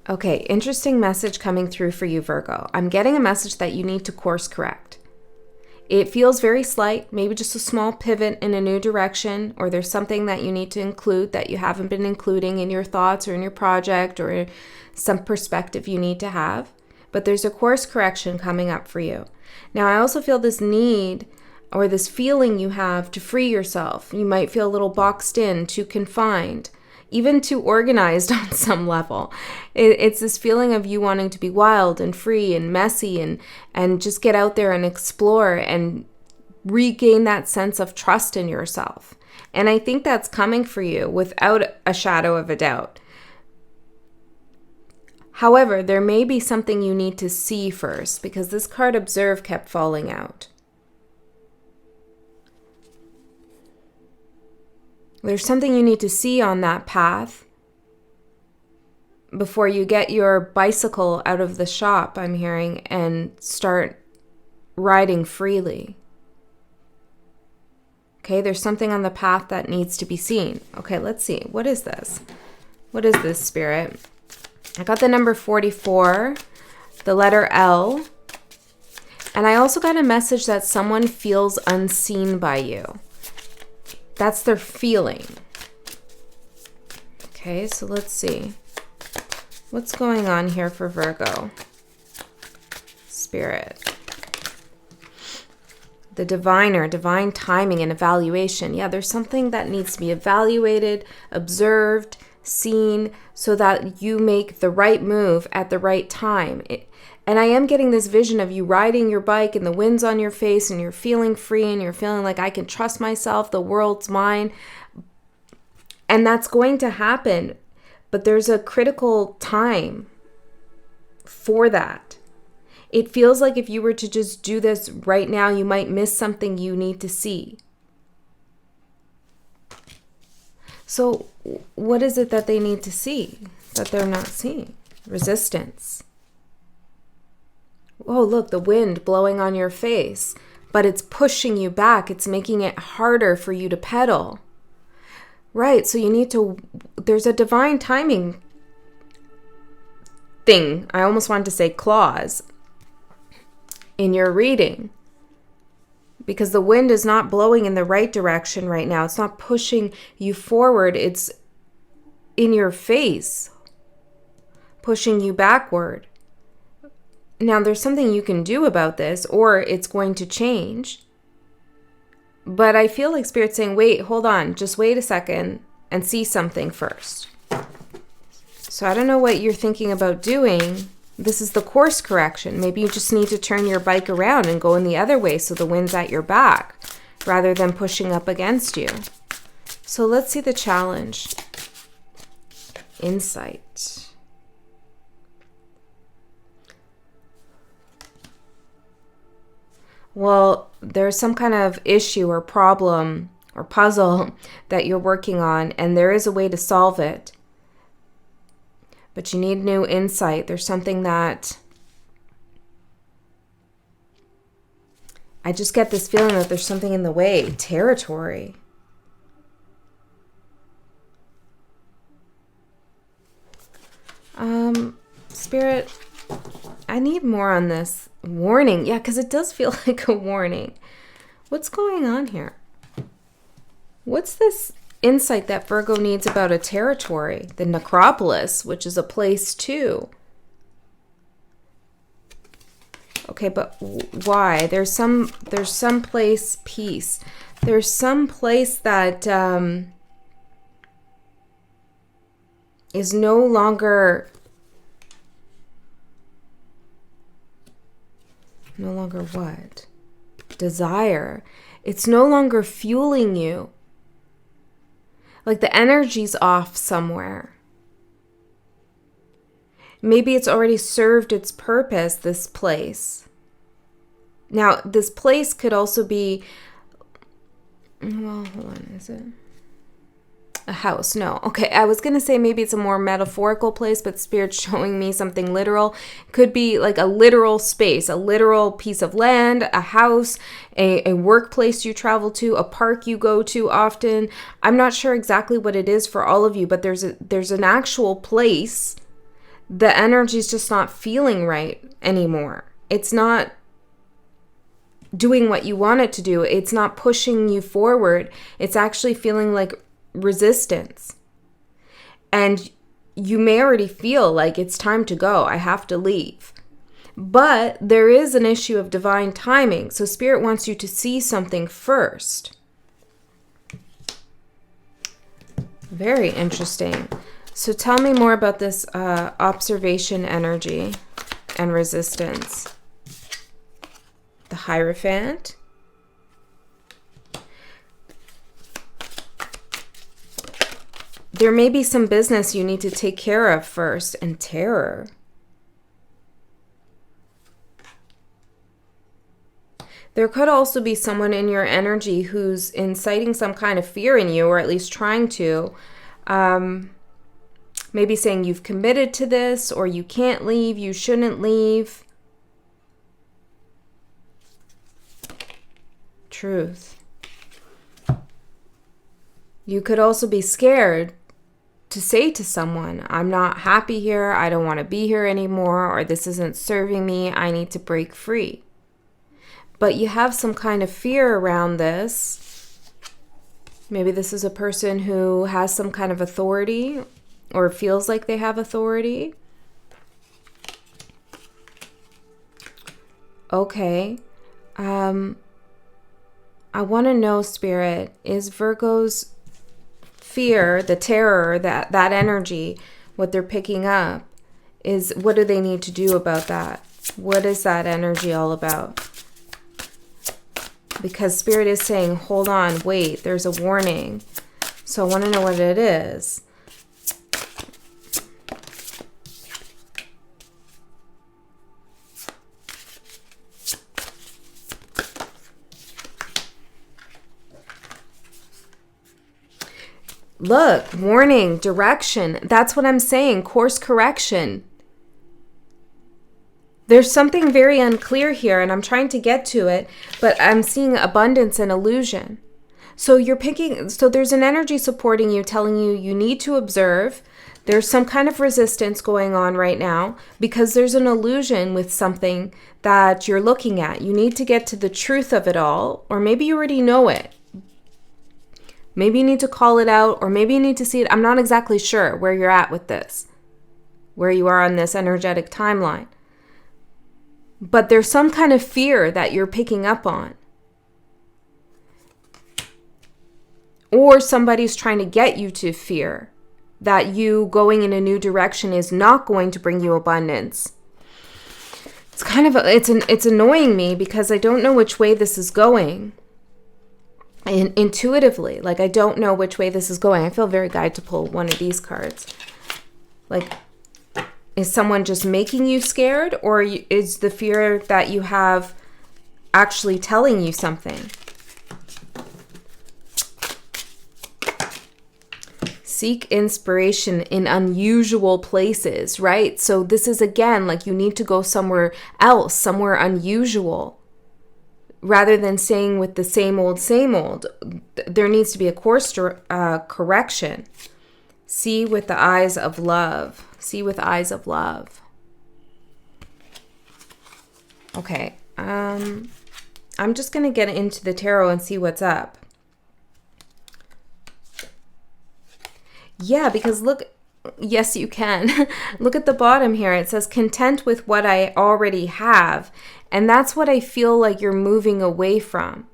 Okay, interesting message coming through for you, Virgo. I'm getting a message that you need to course correct. It feels very slight, maybe just a small pivot in a new direction, or there's something that you need to include that you haven't been including in your thoughts or in your project, or some perspective you need to have. But there's a course correction coming up for you. Now, I also feel this need or this feeling you have to free yourself. You might feel a little boxed in, too confined, even too organized on some level. It's this feeling of you wanting to be wild and free and messy and just get out there and explore and regain that sense of trust in yourself. And I think that's coming for you without a shadow of a doubt. However, there may be something you need to see first, because this card observe kept falling out. There's something you need to see on that path before you get your bicycle out of the shop, I'm hearing, and start riding freely. Okay, there's something on the path that needs to be seen. Okay, let's see. What is this? What is this, Spirit? I got the number 44, the letter L, and I also got a message that someone feels unseen by you. That's their feeling. Okay, so let's see. What's going on here for Virgo? Spirit. The diviner, divine timing and evaluation. Yeah, there's something that needs to be evaluated, observed, seen, so that you make the right move at the right time. And I am getting this vision of you riding your bike and the wind's on your face and you're feeling free and you're feeling like I can trust myself, the world's mine. And that's going to happen. But there's a critical time for that. It feels like if you were to just do this right now, you might miss something you need to see. So what is it that they need to see that they're not seeing? Resistance. Oh, look, the wind blowing on your face, but it's pushing you back. It's making it harder for you to pedal. Right, so you need to, there's a divine timing thing. I almost wanted to say clause in your reading, because the wind is not blowing in the right direction right now. It's not pushing you forward. It's in your face, pushing you backward. Now, there's something you can do about this, or it's going to change. But I feel like Spirit's saying, wait, hold on, just wait a second and see something first. So I don't know what you're thinking about doing. This is the course correction. Maybe you just need to turn your bike around and go in the other way so the wind's at your back rather than pushing up against you. So let's see the challenge. Insight. Well, there's some kind of issue or problem or puzzle that you're working on, and there is a way to solve it. But you need new insight. There's something that I just get this feeling that there's something in the way. Territory. Spirit, I need more on this. Warning. Yeah, because it does feel like a warning. What's going on here? What's this insight that Virgo needs about a territory? The necropolis, which is a place too. Okay, but why? There's some place, peace. There's some place that is no longer what? Desire. It's no longer fueling you. Like the energy's off somewhere. Maybe it's already served its purpose, this place. Now, this place could also be, well, hold on, is it? A house, no. Okay, I was going to say maybe it's a more metaphorical place, but Spirit's showing me something literal. Could be like a literal space, a literal piece of land, a house, a workplace you travel to, a park you go to often. I'm not sure exactly what it is for all of you, but there's an actual place the energy's just not feeling right anymore. It's not doing what you want it to do. It's not pushing you forward. It's actually feeling like resistance. And you may already feel like it's time to go. I have to leave. But there is an issue of divine timing. So Spirit wants you to see something first. Very interesting. So tell me more about this observation energy and resistance. The Hierophant. There may be some business you need to take care of first. And Terror. There could also be someone in your energy who's inciting some kind of fear in you, or at least trying to. Maybe saying you've committed to this, or you can't leave, you shouldn't leave. Truth. You could also be scared to say to someone, I'm not happy here, I don't want to be here anymore, or this isn't serving me, I need to break free. But you have some kind of fear around this. Maybe this is a person who has some kind of authority or feels like they have authority. Okay. I want to know, Spirit, is Virgo's fear, the terror, that energy, what they're picking up, is what do they need to do about that? What is that energy all about? Because Spirit is saying, hold on, wait, there's a warning. So I want to know what it is. Look, warning, direction. That's what I'm saying, course correction. There's something very unclear here, and I'm trying to get to it, but I'm seeing abundance and illusion. So there's an energy supporting you, telling you you need to observe. There's some kind of resistance going on right now because there's an illusion with something that you're looking at. You need to get to the truth of it all, or maybe you already know it. Maybe you need to call it out, or maybe you need to see it. I'm not exactly sure where you're at with this, where you are on this energetic timeline. But there's some kind of fear that you're picking up on. Or somebody's trying to get you to fear that you going in a new direction is not going to bring you abundance. It's kind of, it's annoying me because I don't know which way this is going. Intuitively, like I don't know which way this is going. I feel very guided to pull one of these cards. Like, is someone just making you scared, or is the fear that you have actually telling you something? Seek inspiration in unusual places, right? So this is, again, like you need to go somewhere else, somewhere unusual. Rather than staying with the same old, there needs to be a course correction. See with the eyes of love. See with eyes of love. Okay. I'm just going to get into the tarot and see what's up. Yeah, because look, yes, you can. Look at the bottom here. It says, content with what I already have. And that's what I feel like you're moving away from.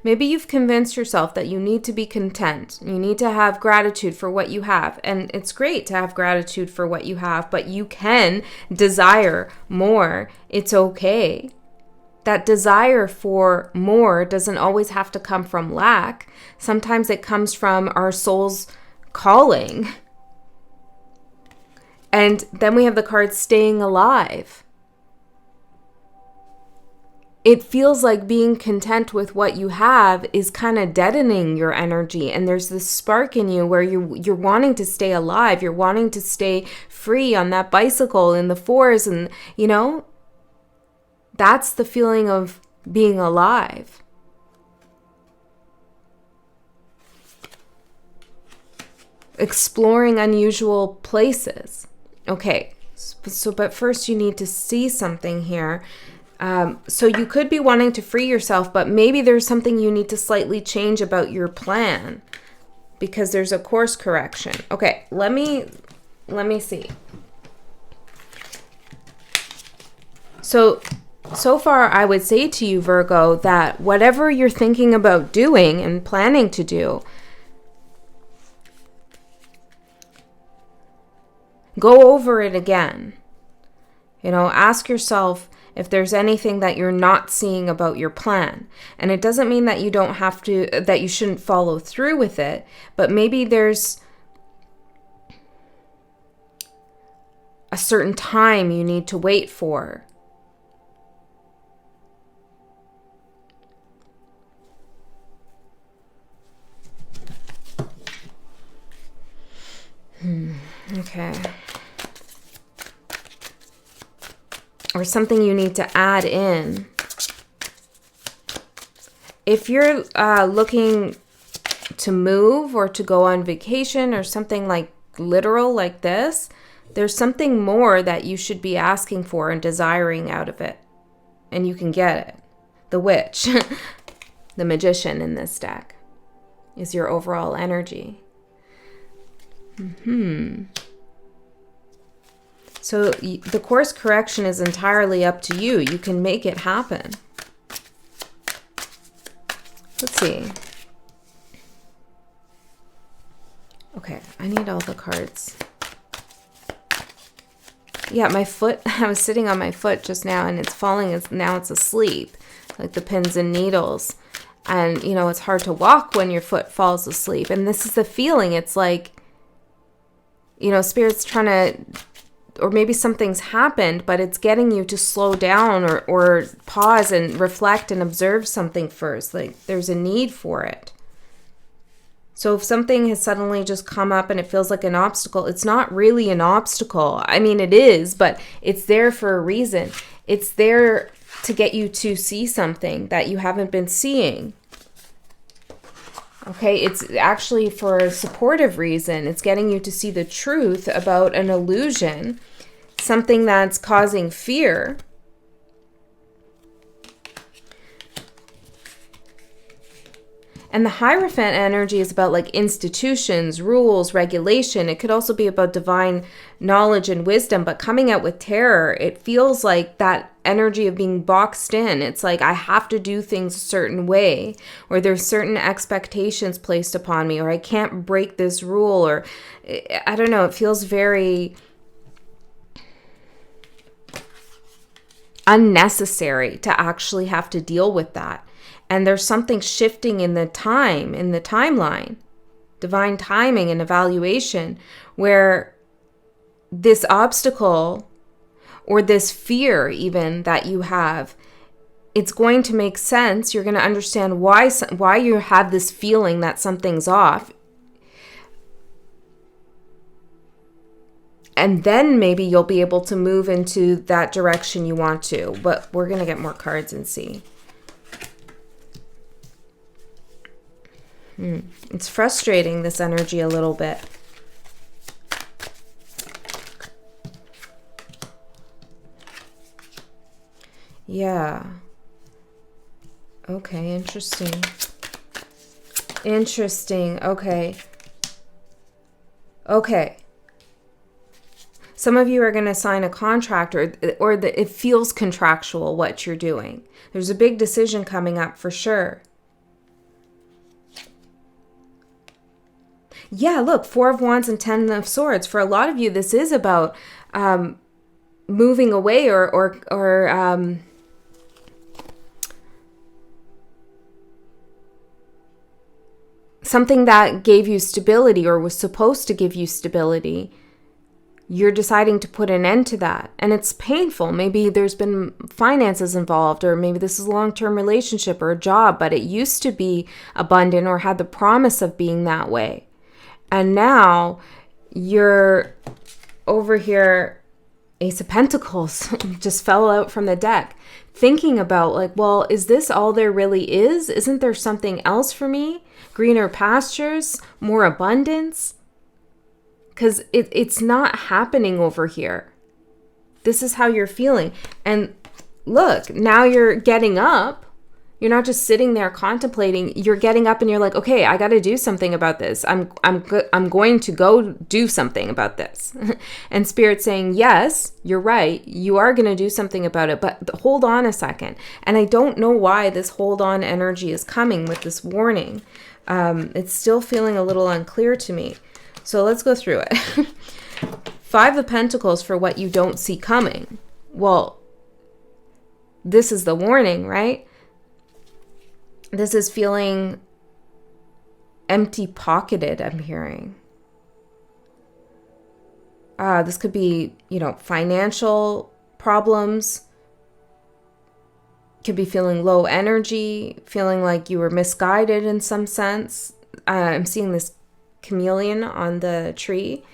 Maybe you've convinced yourself that you need to be content. You need to have gratitude for what you have. And it's great to have gratitude for what you have, but you can desire more. It's okay. That desire for more doesn't always have to come from lack. Sometimes it comes from our soul's calling. And then we have the card staying alive. It feels like being content with what you have is kind of deadening your energy. And there's this spark in you where you're wanting to stay alive. You're wanting to stay free on that bicycle in the forest. And, that's the feeling of being alive. Exploring unusual places. Okay, But first you need to see something here. So you could be wanting to free yourself, but maybe there's something you need to slightly change about your plan because there's a course correction. Okay, let me see. So far I would say to you, Virgo, that whatever you're thinking about doing and planning to do, go over it again. Ask yourself if there's anything that you're not seeing about your plan. And it doesn't mean that that you shouldn't follow through with it, but maybe there's a certain time you need to wait for. Okay. Or something you need to add in. If you're looking to move or to go on vacation or something like literal like this, there's something more that you should be asking for and desiring out of it. And you can get it. The witch, the magician in this deck, is your overall energy. So the course correction is entirely up to you. You can make it happen. Let's see. Okay, I need all the cards. Yeah, my foot, I was sitting on my foot just now and it's falling, now it's asleep, like the pins and needles. And, it's hard to walk when your foot falls asleep. And this is the feeling. It's like, Spirit's trying to, or maybe something's happened, but it's getting you to slow down or pause and reflect and observe something first. Like there's a need for it. So if something has suddenly just come up and it feels like an obstacle, it's not really an obstacle. I mean, it is, but it's there for a reason. It's there to get you to see something that you haven't been seeing. Okay, it's actually for a supportive reason. It's getting you to see the truth about an illusion, something that's causing fear. And the Hierophant energy is about like institutions, rules, regulation. It could also be about divine knowledge and wisdom, but coming out with terror, it feels like that energy of being boxed in. It's like I have to do things a certain way, or there's certain expectations placed upon me, or I can't break this rule, or I don't know, it feels very unnecessary to actually have to deal with that. And there's something shifting in the timeline, divine timing and evaluation, where this obstacle or this fear even that you have, it's going to make sense. You're going to understand why you have this feeling that something's off. And then maybe you'll be able to move into that direction you want to. But we're going to get more cards and see. It's frustrating, this energy, a little bit. Yeah. Okay, interesting. Interesting. Okay. Okay. Some of you are going to sign a contract or it feels contractual what you're doing. There's a big decision coming up for sure. Yeah, look, 4 of Wands and 10 of Swords. For a lot of you, this is about moving away or something that gave you stability or was supposed to give you stability. You're deciding to put an end to that. And it's painful. Maybe there's been finances involved, or maybe this is a long-term relationship or a job, but it used to be abundant or had the promise of being that way. And now you're over here, Ace of Pentacles just fell out from the deck, thinking about like, well, is this all there really is? Isn't there something else for me? Greener pastures, more abundance? Because it's not happening over here. This is how you're feeling. And look, now you're getting up. You're not just sitting there contemplating. You're getting up and you're like, okay, I got to do something about this. I'm going to go do something about this. And Spirit's saying, yes, you're right. You are going to do something about it, but hold on a second. And I don't know why this hold on energy is coming with this warning. It's still feeling a little unclear to me. So let's go through it. 5 of Pentacles for what you don't see coming. Well, this is the warning, right? This is feeling empty-pocketed, I'm hearing. This could be, financial problems. Could be feeling low energy, feeling like you were misguided in some sense. I'm seeing this chameleon on the tree,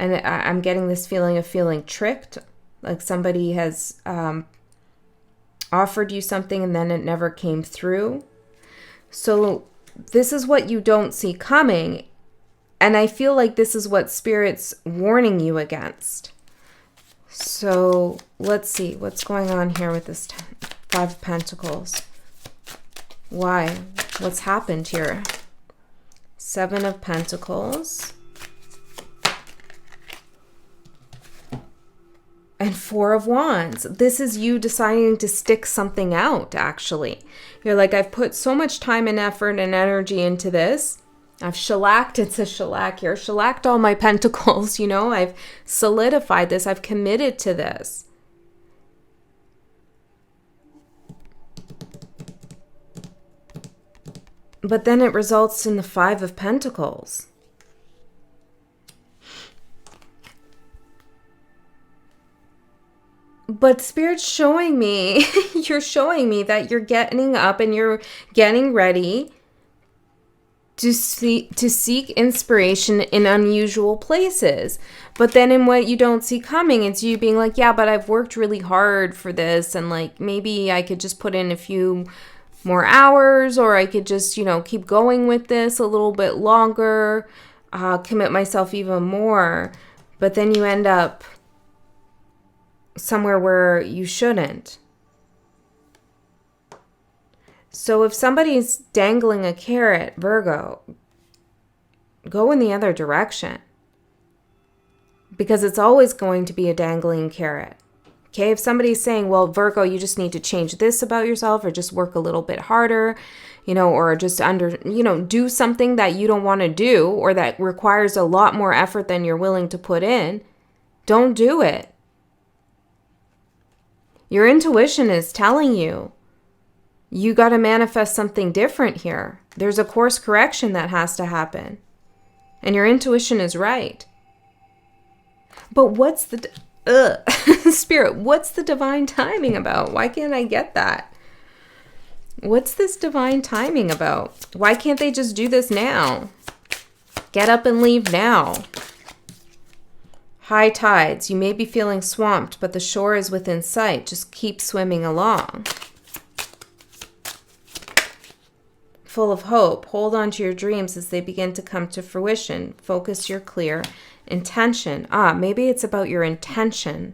and I'm getting this feeling of feeling tricked, like somebody has offered you something and then it never came through. So this is what you don't see coming. And I feel like this is what Spirit's warning you against. So let's see what's going on here with this 5 of Pentacles. Why? What's happened here? 7 of Pentacles. And 4 of Wands. This is you deciding to stick something out, actually. You're like, I've put so much time and effort and energy into this. I've shellacked, it says shellac here, shellacked all my pentacles, I've solidified this. I've committed to this. But then it results in the 5 of Pentacles. But Spirit's showing me, you're showing me that you're getting up and you're getting ready to seek inspiration in unusual places. But then in what you don't see coming, it's you being like, yeah, but I've worked really hard for this. And like, maybe I could just put in a few more hours, or I could just, keep going with this a little bit longer, commit myself even more. But then you end up somewhere where you shouldn't. So if somebody's dangling a carrot, Virgo, go in the other direction. Because it's always going to be a dangling carrot. Okay, if somebody's saying, well, Virgo, you just need to change this about yourself, or just work a little bit harder, or just do something that you don't want to do, or that requires a lot more effort than you're willing to put in, don't do it. Your intuition is telling you, you got to manifest something different here. There's a course correction that has to happen. And your intuition is right. But what's the... Spirit, what's the divine timing about? Why can't I get that? What's this divine timing about? Why can't they just do this now? Get up and leave now. High tides. You may be feeling swamped, but the shore is within sight. Just keep swimming along. Full of hope. Hold on to your dreams as they begin to come to fruition. Focus your clear intention. Maybe it's about your intention.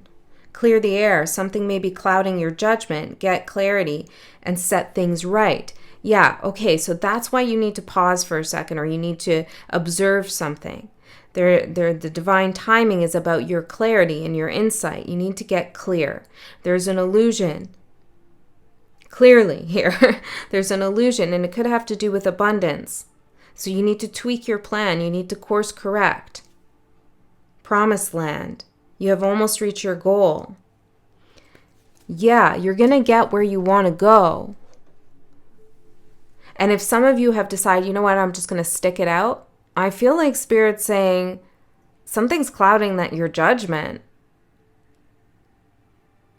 Clear the air. Something may be clouding your judgment. Get clarity and set things right. Yeah, okay, so that's why you need to pause for a second, or you need to observe something. The divine timing is about your clarity and your insight. You need to get clear. There's an illusion. Clearly here, there's an illusion, and it could have to do with abundance. So you need to tweak your plan. You need to course correct. Promised land. You have almost reached your goal. Yeah, you're going to get where you want to go. And if some of you have decided, you know what, I'm just going to stick it out, I feel like Spirit's saying something's clouding your judgment.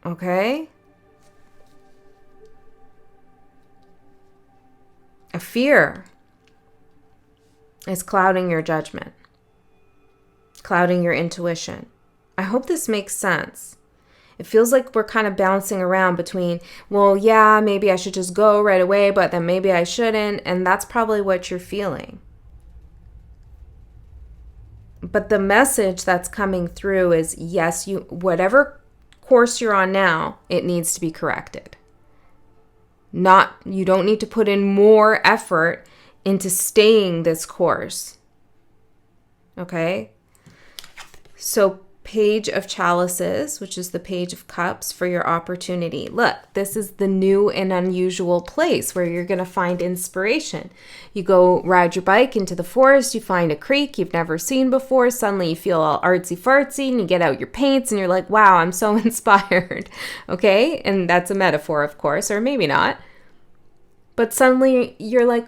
Okay? A fear is clouding your judgment, clouding your intuition. I hope this makes sense. It feels like we're kind of bouncing around between, well, yeah, maybe I should just go right away, but then maybe I shouldn't. And that's probably what you're feeling. But the message that's coming through is, yes, whatever course you're on now, it needs to be corrected. You don't need to put in more effort into staying this course. Okay? So Page of Chalices, which is the Page of Cups for your opportunity. Look, this is the new and unusual place where you're going to find inspiration. You go ride your bike into the forest, you find a creek you've never seen before, suddenly you feel all artsy-fartsy and you get out your paints and you're like, wow, I'm so inspired. Okay? And that's a metaphor, of course, or maybe not. But suddenly you're like,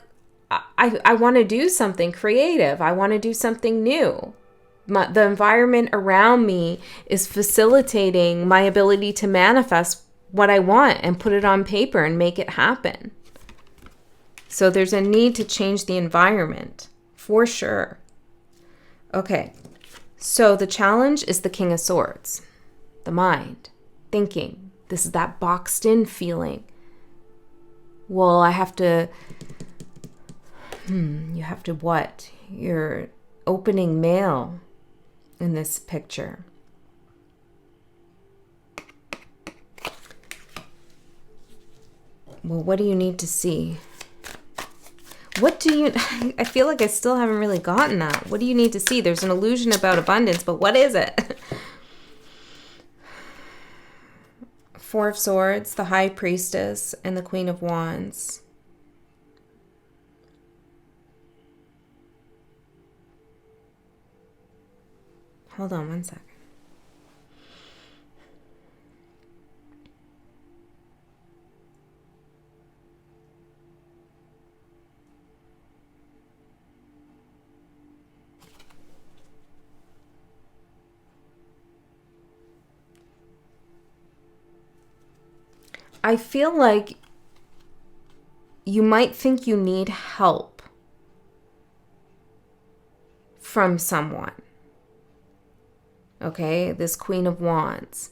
I want to do something creative. I want to do something new. The environment around me is facilitating my ability to manifest what I want and put it on paper and make it happen. So there's a need to change the environment, for sure. Okay, so the challenge is the King of Swords, the mind, thinking. This is that boxed in feeling. Well, I have to, you have to what? You're opening mail in this picture. Well, what do you need to see? I feel like I still haven't really gotten that. What do you need to see? There's an illusion about abundance, but what is it? Four of Swords, the High Priestess, and the Queen of Wands. Hold on one second. I feel like you might think you need help from someone. Okay, this Queen of Wands,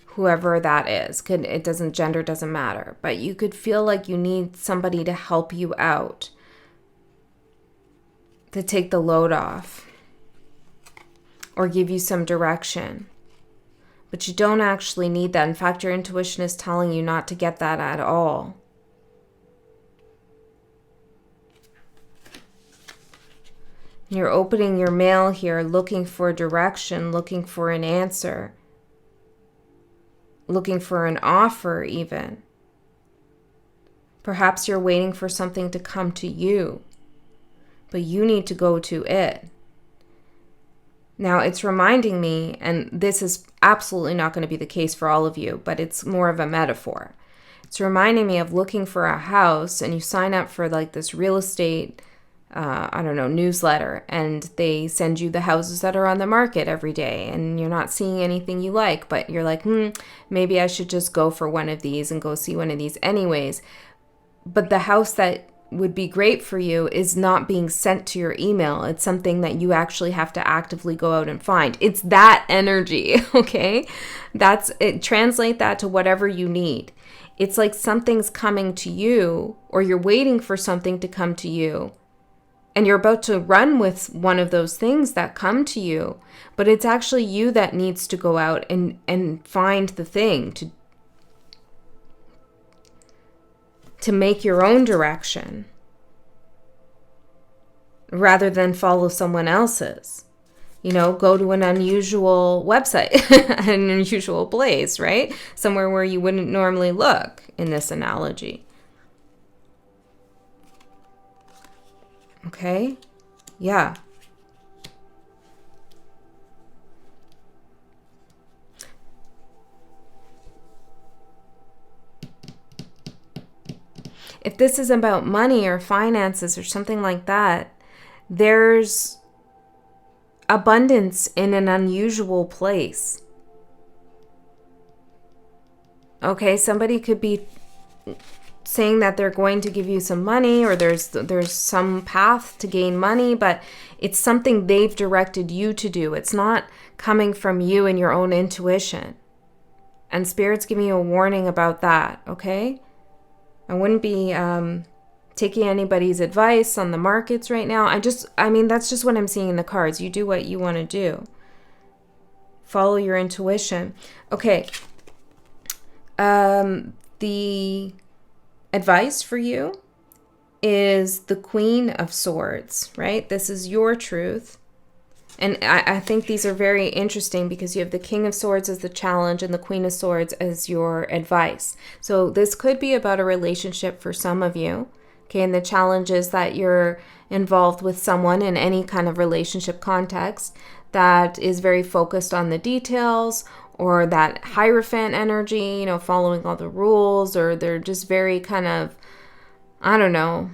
whoever that is, gender doesn't matter, but you could feel like you need somebody to help you out, to take the load off or give you some direction. But you don't actually need that. In fact, your intuition is telling you not to get that at all. You're opening your mail here, looking for direction, looking for an answer, looking for an offer even. Perhaps you're waiting for something to come to you, but you need to go to it. Now, it's reminding me, and this is absolutely not going to be the case for all of you, but it's more of a metaphor. It's reminding me of looking for a house, and you sign up for like this real estate newsletter, and they send you the houses that are on the market every day, and you're not seeing anything you like, but you're like, maybe I should just go for one of these and go see one of these anyways. But the house that would be great for you is not being sent to your email. It's something that you actually have to actively go out and find. It's that energy, okay? Translate that to whatever you need. It's like something's coming to you, or you're waiting for something to come to you, and you're about to run with one of those things that come to you, but it's actually you that needs to go out and find the thing to make your own direction rather than follow someone else's. Go to an unusual website, an unusual place, right? Somewhere where you wouldn't normally look in this analogy. Okay? Yeah. If this is about money or finances or something like that, there's abundance in an unusual place. Okay, somebody could be saying that they're going to give you some money, or there's some path to gain money, but it's something they've directed you to do. It's not coming from you and your own intuition. And Spirit's giving you a warning about that, okay? I wouldn't be taking anybody's advice on the markets right now. That's just what I'm seeing in the cards. You do what you want to do. Follow your intuition. Okay. The advice for you is the Queen of Swords, right? This is your truth. And I think these are very interesting because you have the King of Swords as the challenge and the Queen of Swords as your advice. So this could be about a relationship for some of you. Okay, and the challenge is that you're involved with someone in any kind of relationship context that is very focused on the details, or that Hierophant energy, following all the rules, or they're just very kind of, I don't know,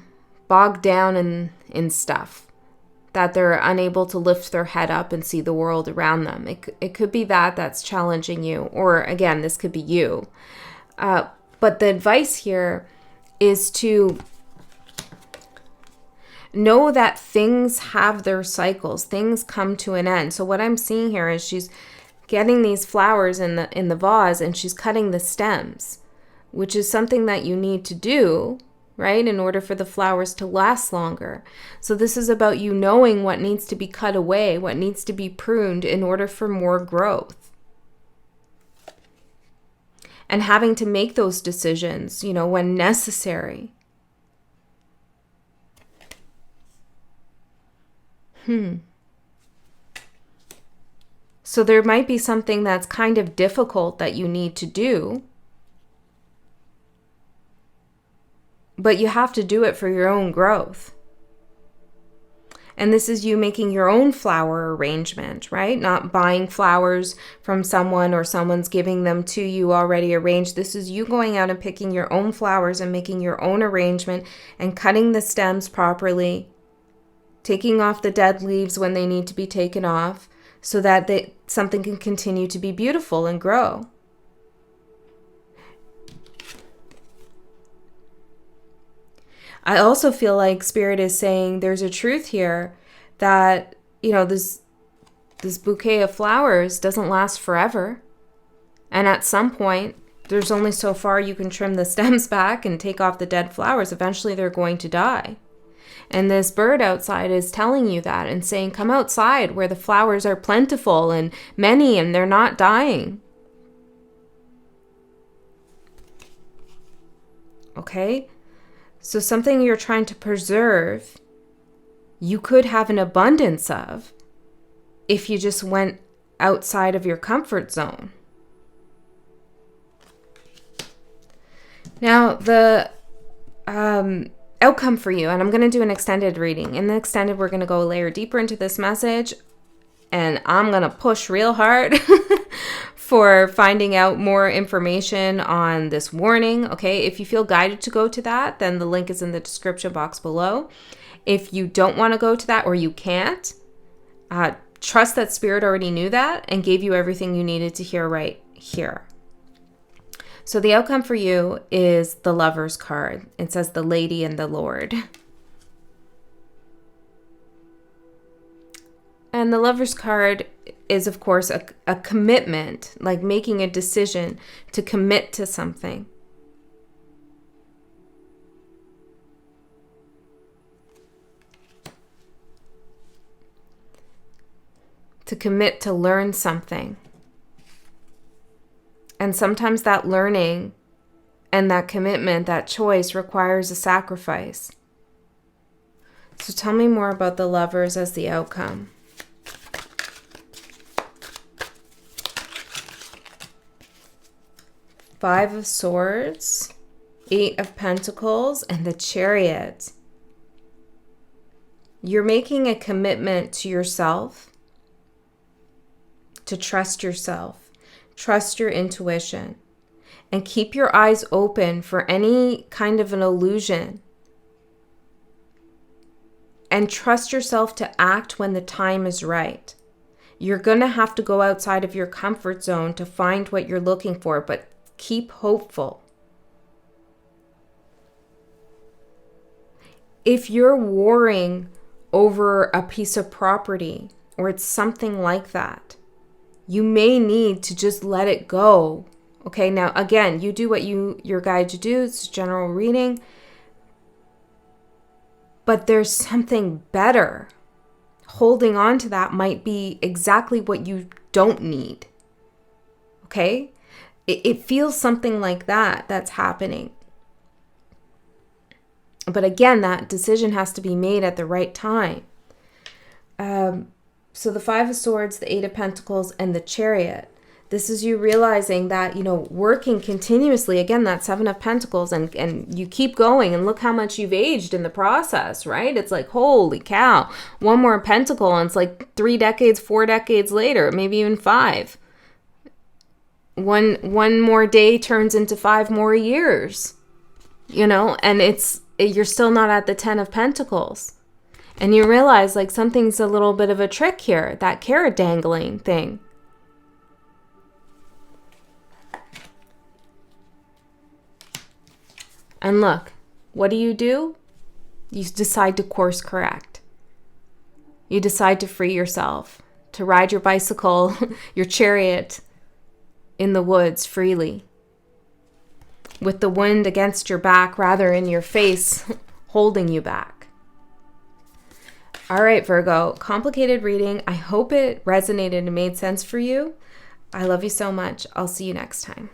bogged down in stuff, that they're unable to lift their head up and see the world around them. It could be that's challenging you, or again, this could be you. But the advice here is to know that things have their cycles. Things come to an end. So what I'm seeing here is she's getting these flowers in the vase, and she's cutting the stems, which is something that you need to do, right, in order for the flowers to last longer. So this is about you knowing what needs to be cut away, what needs to be pruned in order for more growth. And having to make those decisions, when necessary. So there might be something that's kind of difficult that you need to do, but you have to do it for your own growth. And this is you making your own flower arrangement, right? Not buying flowers from someone or someone's giving them to you already arranged. This is you going out and picking your own flowers and making your own arrangement and cutting the stems properly, taking off the dead leaves when they need to be taken off, so that something can continue to be beautiful and grow. I also feel like Spirit is saying there's a truth here that, this bouquet of flowers doesn't last forever. And at some point, there's only so far you can trim the stems back and take off the dead flowers. Eventually, they're going to die. And this bird outside is telling you that and saying, come outside where the flowers are plentiful and many and they're not dying. Okay? So something you're trying to preserve, you could have an abundance of if you just went outside of your comfort zone. Now, the outcome for you, and I'm going to do an extended reading. In the extended, we're going to go a layer deeper into this message, and I'm going to push real hard for finding out more information on this warning. Okay, if you feel guided to go to that, then the link is in the description box below. If you don't want to go to that, or you can't, trust that Spirit already knew that and gave you everything you needed to hear right here. So the outcome for you is the Lover's card. It says the Lady and the Lord. And the Lover's card is, of course, a commitment, like making a decision to commit to something. To commit to learn something. And sometimes that learning and that commitment, that choice, requires a sacrifice. So tell me more about the Lovers as the outcome. Five of Swords, Eight of Pentacles, and the Chariot. You're making a commitment to yourself, to trust yourself. Trust your intuition, and keep your eyes open for any kind of an illusion. And trust yourself to act when the time is right. You're going to have to go outside of your comfort zone to find what you're looking for, but keep hopeful. If you're warring over a piece of property, or it's something like that, you may need to just let it go. Okay, now again, you do what you're guided to do. It's a general reading. But there's something better. Holding on to that might be exactly what you don't need. Okay? It feels something like that that's happening. But again, that decision has to be made at the right time. So the Five of Swords, the Eight of Pentacles, and the Chariot. This is you realizing that, working continuously, again, that Seven of Pentacles, and you keep going, and look how much you've aged in the process, right? It's like, holy cow, one more pentacle, and it's like 3 decades, 4 decades later, maybe even 5. One more day turns into 5 more years, and you're still not at the 10 of Pentacles. And you realize like something's a little bit of a trick here, that carrot dangling thing. And look, what do? You decide to course correct. You decide to free yourself, to ride your bicycle, your chariot in the woods freely, with the wind against your back rather in your face, holding you back. All right, Virgo, complicated reading. I hope it resonated and made sense for you. I love you so much. I'll see you next time.